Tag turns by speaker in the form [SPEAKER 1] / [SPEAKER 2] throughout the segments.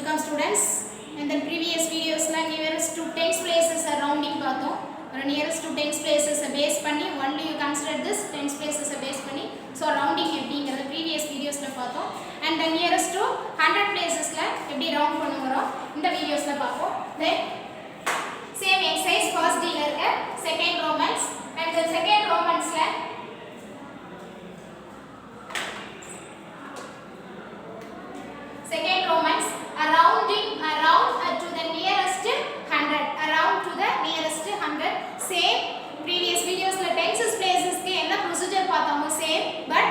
[SPEAKER 1] Welcome students. In the previous videos la nearest to tens places rounding பார்த்தோம். ஒரு nearest to tens places base பண்ணி only you consider this tens places base பண்ணி so rounding எப்படிங்கறது previous videos ல பார்த்தோம். And the nearest to 100 places ல எப்படி round பண்ணுவோம் இந்த videos ல பார்ப்போம். Then same exercise first D ல இருக்க second Romans and the second Romans ல second Romans rounding around to the nearest 100 around to the nearest 100 same previous videos la tenses places ku enna procedure paathomo same but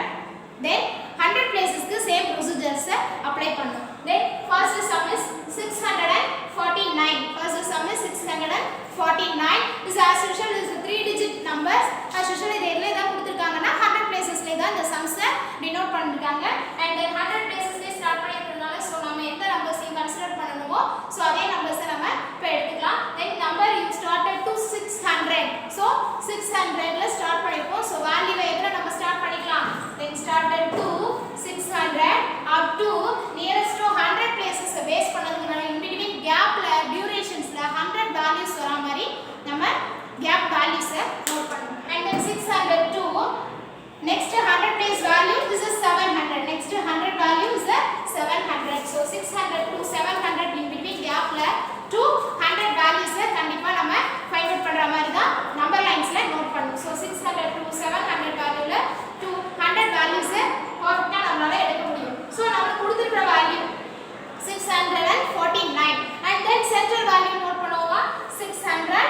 [SPEAKER 1] then 100 places ku same procedures apply pannom then first sum is 649 first sum is 649 is as usual is a 3 digit numbers as usual idu edla edha kuduthirukanga na 100 places la edha the sums denote pannirukanga and then 100 places la start பண்ணிருக்கனால so நம்ம எந்த numbers consider பண்ணனுமோ so அதே numbers நம்ம இப்ப எடுத்துக்கலாம் then number you started to 600 so 600 ல start பண்ணிருக்கோம் so value எதுல நம்ம ஸ்டார்ட் பண்ணிக்கலாம் then started to 600 up to nearest to 100 places base பண்ணதுனால in between gapல durations-ல 100 values வரா மாதிரி நம்ம gap values நோட் பண்ணனும் and then 600 to next 100 place value this is 700 next 100 value is 700 so 600 to 700 in between gap la to 100 values கண்டிப்பா நம்ம find out பண்ற மாதிரி தான் நம்பர் லைன்ஸ்ல நோட் பண்ணனும் so 600 to 700 value ல to 100 values பர்ஃபெக்ட்டா நம்மளால எடுக்க முடியும் so நமக்கு கொடுத்திருக்கிற value 649 and then central value note பண்ணுவோமா 600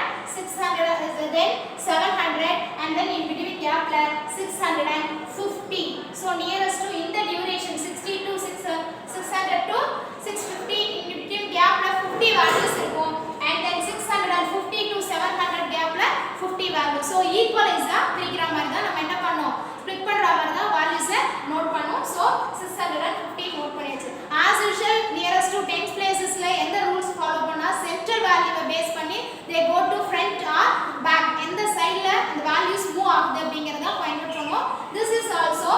[SPEAKER 1] is then 700 and then in between gap la 650 so nearest to in the duration 60 to 600 to 650 in between gap la 50 values இருக்கும் and then 650 to 700 gap la 50 values so equal is பிரிக்கிற மாதிரி தான் நம்ம என்ன பண்ணோம் split பண்ற மாதிரி தான் values நோட் பண்ணோம் so 650 நோட் பண்ணியாச்சு as usual nearest to 10 places ல எந்த ரூல்ஸ் ஃபாலோ பண்ணா சென்ட்ரல் வேல்யூவை பேஸ் பண்ணி they go to front or back எந்த சைடுல அந்த values மூவ் ஆகுது அப்படிங்கறத ஃபைண்ட் அவுட் பண்ணுவோம் this is also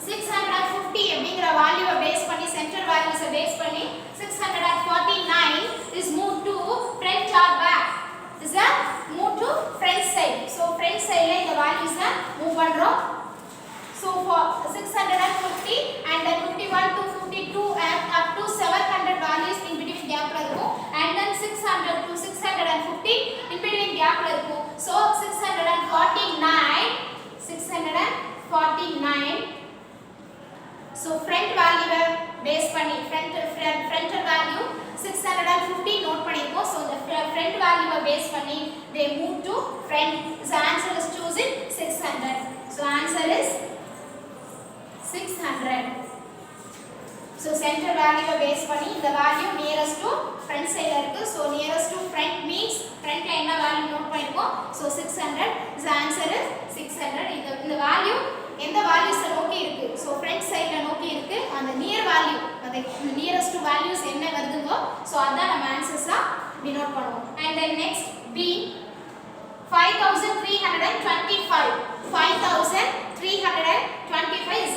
[SPEAKER 1] 650 அப்படிங்கற வேல்யூவை பேஸ் பண்ணி சென்ட்ரல் வேல்யூஸை பேஸ் பண்ணி 649 is moved to front or back is a move to front side so front side ல இந்த values மூவ் பண்றோம் so for 650 and then 51 to 52 and up to 700 values in between gap la இருக்கும் and then 600 to 650 in between gap la இருக்கும் so 649 so front value base பண்ணி frontal value 650 note பண்ணிருக்கோம் so the front value base பண்ணி they move to front so answer is chosen 600 so answer is 600 so center value base பண்ணி the value nearest to front side இருக்கு so nearest to front means front ல என்ன value note பண்ணிருக்கோம் so 600 the answer is 600 இந்த value எந்த values நோக்கி இருக்கு so front side ல நோக்கி இருக்கு அந்த near value அந்த nearest to values என்ன வருதுங்கோ so அதான் நம்ம answers denote பண்ணுவோம் and then next B 5325 is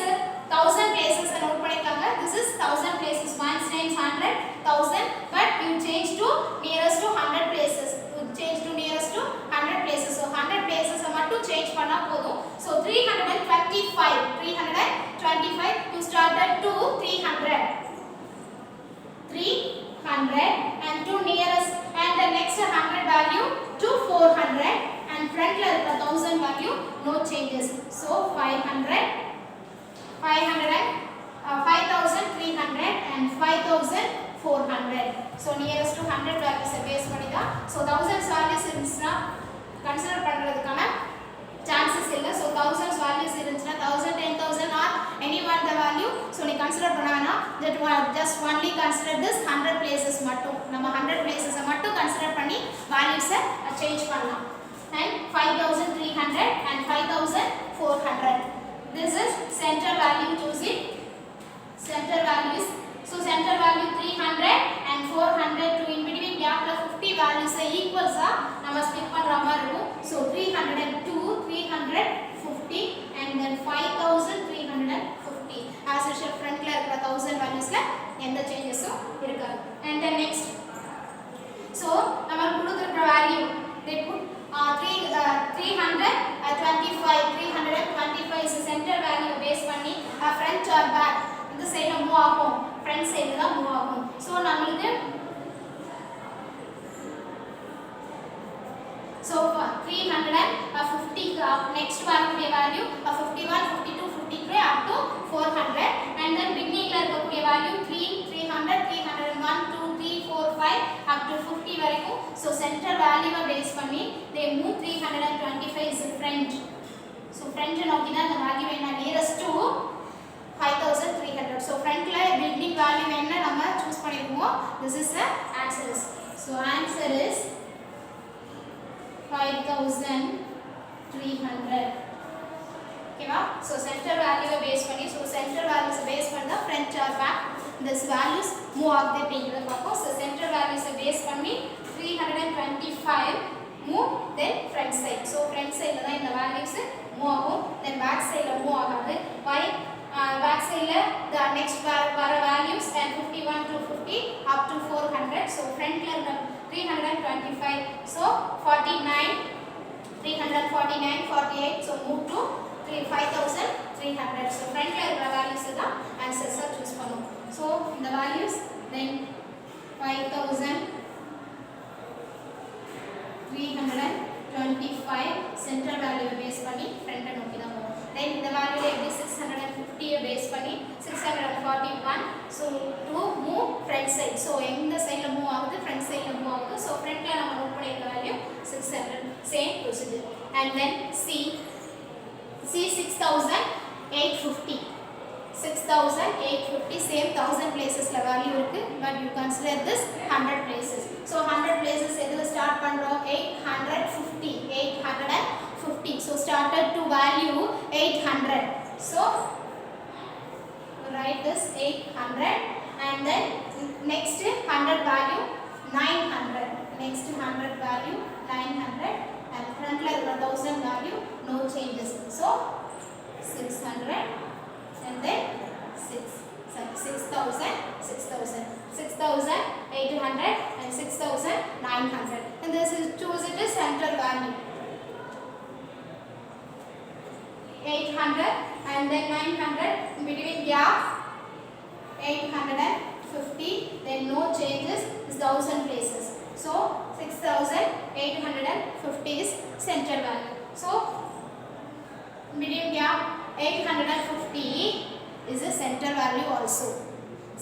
[SPEAKER 1] 1000 places note பண்ணிருக்காங்க this is 1000 places once times 100 1000 but you change to nearest to 100 places you change to nearest to 100 places so 100 places மட்டும் change பண்ணா போதும் so 325 you started to 300 and to nearest and the next 100 value to 400 and front la irukka 1000 value no changes so 5300 and 5400 so nearest to 100 values base பண்ணி தான் so 1000 values இருந்துச்சுனா consider பண்றதுக்கான chances இல்ல so 1000 values இருந்துச்சுனா 1000 10000 or any one the value so நீ consider பண்ண வேணாம் that just only consider this 100 places மட்டும் நம்ம 100 places மட்டும் கன்சிடர் பண்ணி values change பண்ணலாம் and 5300 and 5400 this is center value choosing center values so center value 300 and 400 to in between gap la 50 values equals நம்ம split பண்ற மாதிரி இருக்கும் so 302 350 and then 5350 as usual front la இருக்கிற 1000 values la எந்த changes இருக்காது and then next. So namak kuduthirukra value they put 325 is the center value base பண்ணி front or back இந்த சைடுல மூவ் ஆகும் front சைடுல தான் மூவ் ஆகும் so நமக்கு so 350 next வரக்கூடிய value 51 52 53 up to 400 and then beginning ல இருக்கக்கூடிய value 300 301 2 3 4 5 up to 50 வரைக்கும் so center value base பண்ணி they move 325 is front so front நோக்கி தான் அந்த value என்ன nearest to 5300 so front ல beginning value என்ன நம்ம choose பண்ணிருக்கோம் this is the answer so answer is 5300 okay va so center value base பண்ணி so center values base பண்ணா front or back this values move ஆகுது அப்படிங்கறத பார்ப்போம் so center values base பண்ணி 325 move then front side so front side ல தான் இந்த values move ஆகும் then back side ல move ஆகாது why back side ல the next வர values and 51 to 50 up to 400 so front ல இருக்க 325 so 49 349 48 so move to 5300 so front la irukra values da answers ah choose pannom so the values then 5325 center value base panni front la nokki da povom then the value eppadi 650 base panni 641 so to move front side so எந்த சைடுல move ஆகுது front side ல move ஆகுது so front ல நம்ம note பண்ணிருக்க value 600 same procedure and then C 6850 same 1000 places la value irukku but you consider this 100 places so 100 places edhula start pandrom 850 so started to value 800 so write this 800 and then next 100 value 900 next 100 value 900 and front la 1000 value no changes so 600 and then 6,800 and 6,900 and this is choose it as center value 800 and then 900 in between gap 850 then no changes is 1000 places so 6,850 is center value so between gap 850 is a center value also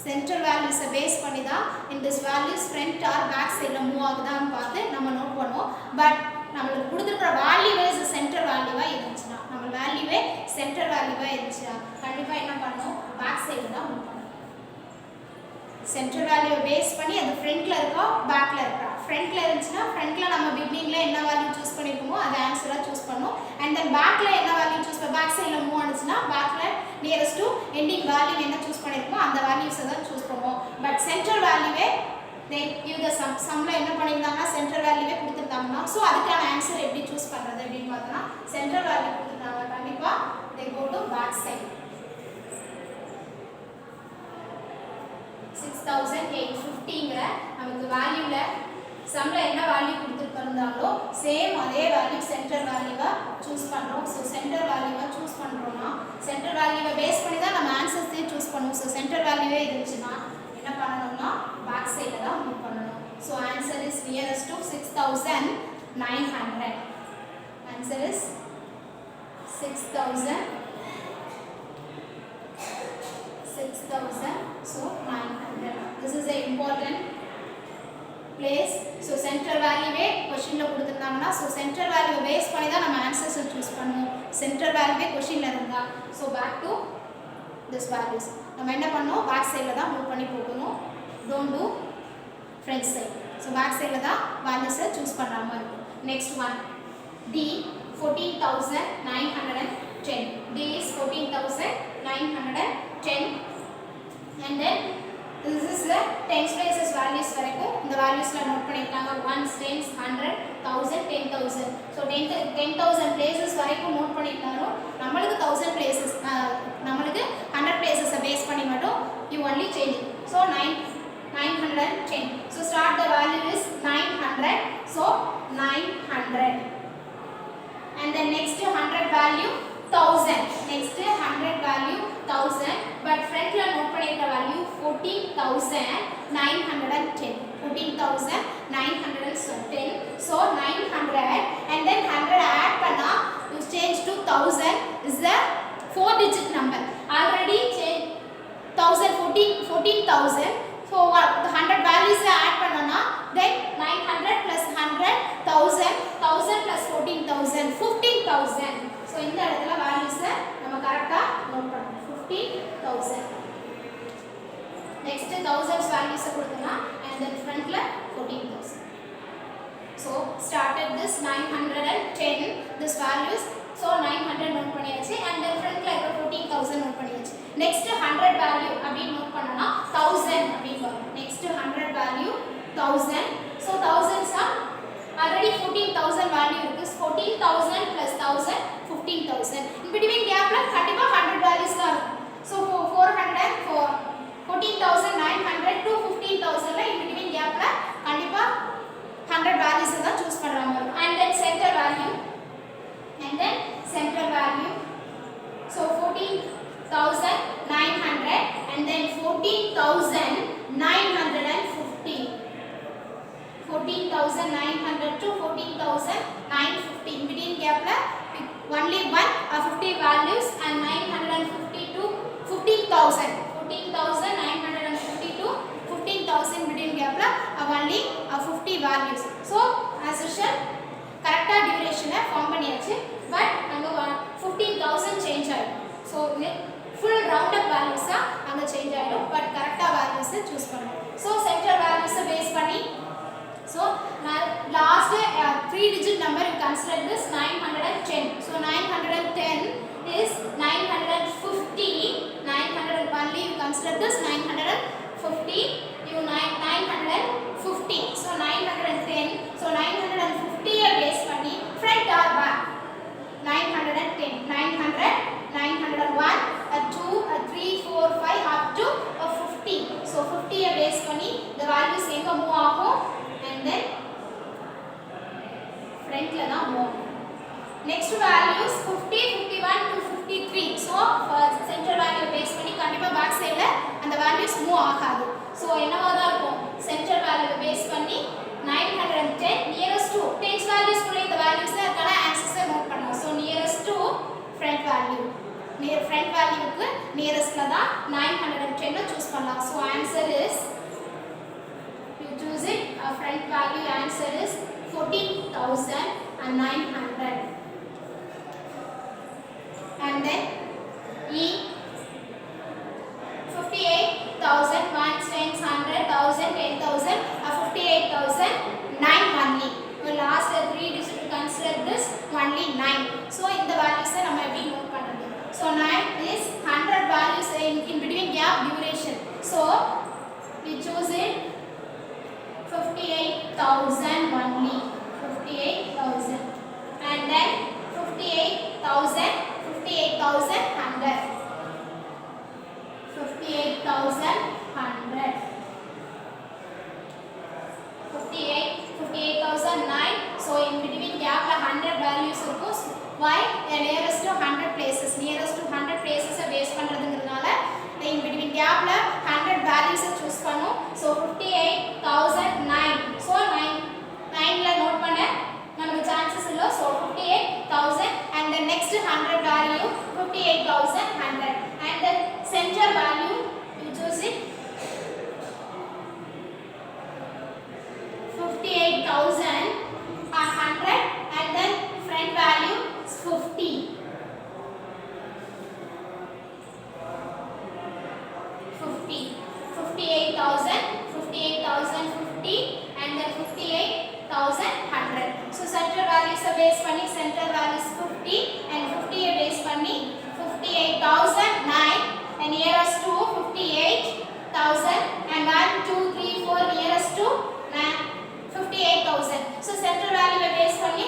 [SPEAKER 1] center value is a base பண்ணி தான் in this values front or back side ல move ஆகுதான்னு பார்த்து நம்ம note பண்ணுவோம் but நமக்கு கொடுத்திருக்கிற வேல்யூவே centre வேல்யூவா இருந்துச்சுனா நம்ம வேல்யூவே சென்டர் வேல்யூவா இருந்துச்சுனா கண்டிப்பா என்ன பண்ணனும் பேக் சைடு தான் மூவ் பண்ணனும் சென்டர் வேல்யூ பேஸ் பண்ணி அது ஃப்ரண்ட்ல இருக்கா பேக்ல இருக்கா ஃப்ரண்ட்ல இருந்துச்சுனா ஃப்ரண்ட்ல நம்ம பிகினிங்ல என்ன வேல்யூ சூஸ் பண்ணிருக்கோமோ அது ஆன்சரா சூஸ் பண்ணனும் and then பேக்ல என்ன வேல்யூ சூஸ் பண்ண பேக் சைடுல மூவ் ஆனுச்சுனா பேக்ல நியரஸ்ட் டு எண்டிங் வேல்யூ என்ன சூஸ் பண்ணிருக்கோமோ அந்த வேல்யூஸ் தான் சூஸ் பண்ணுவோம் பட் சென்டர் வேல்யூவே they give the sumல என்ன பண்ணிருந்தாங்கன்னா சென்டர் வேல்யூவே கொடுத்திருந்தாங்கன்னா சோ அதுக்கான ஆன்சர் எப்படி சூஸ் பண்றது அப்படினு பார்த்தா சென்டர் வேல்யூ கொடுத்திருந்தாங்க கண்டிப்பா they go to back side 6850ங்கற நமக்கு வேல்யூல சம்ல என்ன வேல்யூ கொடுத்திருக்காங்களோ சேம் அதே வேல்யூ சென்டர் வேல்யூவா சூஸ் பண்றோம் சோ சென்டர் வேல்யூவா சூஸ் பண்றோம்னா சென்டர் வேல்யூவை பேஸ் பண்ணி தான் நம்ம ஆன்சர்ஸே சூஸ் பண்ணுவோம் சோ சென்டர் வேல்யூவே இருந்துச்சுனா என்ன பண்ணனும்னா பேக் சைடுல தான் மூவ் பண்ணனும் so answer is nearest to 6900 answer is 6000 so 900 this is a important place so center value way क्वेश्चनல கொடுத்திருந்தாங்கன்னா so center value base பண்ணி தான் நம்ம ஆன்சர்ஸ் சூஸ் பண்ணுவோம் center value வே क्वेश्चनல இருந்தா so back to this values நம்ம என்ன பண்ணோம் back சைடுல தான் மூவ் பண்ணி போகணும் don't do front side so back side la da values choose பண்ற மாதிரி இருக்கும் next one D 14910 D is 14910 and then this is the tens places values வரைக்கும் இந்த valuesல நோட் பண்ணிருக்காங்க 1 tens 100 1000 10000 so 10000 places வரைக்கும் நோட் பண்ணிருக்காங்க நமக்கு 1000 places நமக்கு 100 places பேஸ் பண்ணி மட்டும் you only change so 910 4 digit number. Already 14,000. So the 100 values add பண்ணனா then 900 plus 100 1000 plus 14,000 15,000. So இந்த இடத்துல values நம்ம கரெக்ட்டா நோட் பண்ணணும் 15,000. Next thousands values கொடுக்கலாம் and then frontல 14,000. So started this 910 this values. So 900 note பண்ணியாச்சு and then frontல இருக்க 14,000 note பண்ணியாச்சு. Next 100 value அப்படி நோட் பண்ணனா 1000 அப்படி வரும். Next 100 value 1000. So thousands are already 14,000 value இருக்கு. 14,000 plus 1000 15,000. In between gapல கண்டிப்பா 100 values தான் இருக்கும். So 400 14,900 to 15,000 ல in between gapல கண்டிப்பா 100 values தான் choose பண்ற மாதிரி இருக்கும். And then center value so 14,900 and then 14,950 14,900 to 14,950 in between gap la only 50 values and 950 to 15,000 14,950 to 15,000 between gap la only 50 values. So as usual correct duration form பண்ணியாச்சு but அங்க 15,000 change ஆயிடும். So full round up values அங்க change ஆயிடும் but correct values choose பண்ணணும். So center values base பண்ணி so last 3 digit number you consider this 910. So 910 is 950 900 only you consider this 950 you 950 so 910 so 950 base பண்ணி front or back 910 900 901 2 3 4 5 up to 50 so 50 base பண்ணி the values எங்க move ஆகும் and then front la da move. Next values 50 51 to 53 so center value base பண்ணி கண்டிப்பா back side ல அந்த values move ஆகாது. So என்னவா தான் இருக்கும் center value base பண்ணி 910 nearest to tens values குள்ள இந்த values அதனால axis நோட் பண்ணனும். So nearest to front value near front value க்கு nearest ல தான் 910 choose பண்ணலாம். So answer is choose it front value answer is 14,900 and then E 58,000 1 10 100 1000 10,000 58,000 9 only the last 3 digit to consider this only 9 so in the values நம்ம எப்படி note பண்றது so 9 is 100 values in between gap duration so we choose it 58,000 only 58,000 and then 58,100 58,100 58,009 so in between gap la 100 values இருக்கும் why nearest to 100 places base பண்றதுங்கிறதுனால in between gap la 100 values choose பண்ணும் so 58,009 so 9 la note பண்ண நமக்கு chances இல்ல so 58,000 and the next 100 value 58,100 and the center value you choose it 58,100 and then front value is 50 58,000 58,050 and then 58,100 so center values base பண்ணி center values 50 and 50 base பண்ணி 58,009 and nearest to 58,000 and 1 2 3 4 nearest to 58,000 so center value base பண்ணி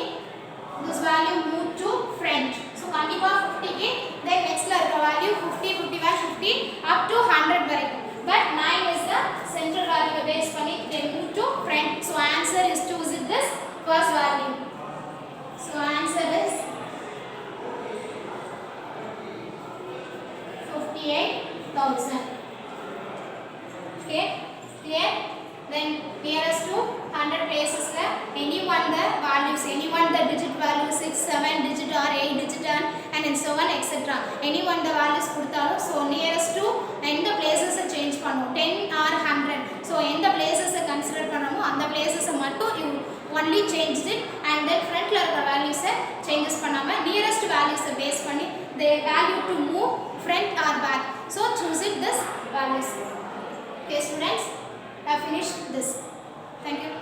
[SPEAKER 1] this value move to front so கண்டிப்பா 50 க்கு then next ல இருக்க value 50 51 50 up to 100 வரைக்கும் but 9 is the center value base பண்ணி they move to front so answer is choose this first value so answer is 58,000 okay clear then nearest to 100 places la anyone the values anyone the digit value 6 7 digit or 8 digit or and then so on etc. Any one the values கொடுத்தாலும் so nearest to எந்த places change பண்ணுவோம் 10 or 100. so எந்த places consider பண்ணோமோ அந்த places மட்டும் you only changed it and then frontல இருக்கிற values changes பண்ணாம nearest values base பண்ணி the value to move front or back. so choose it this values. Okay students, I have finished this. Thank you.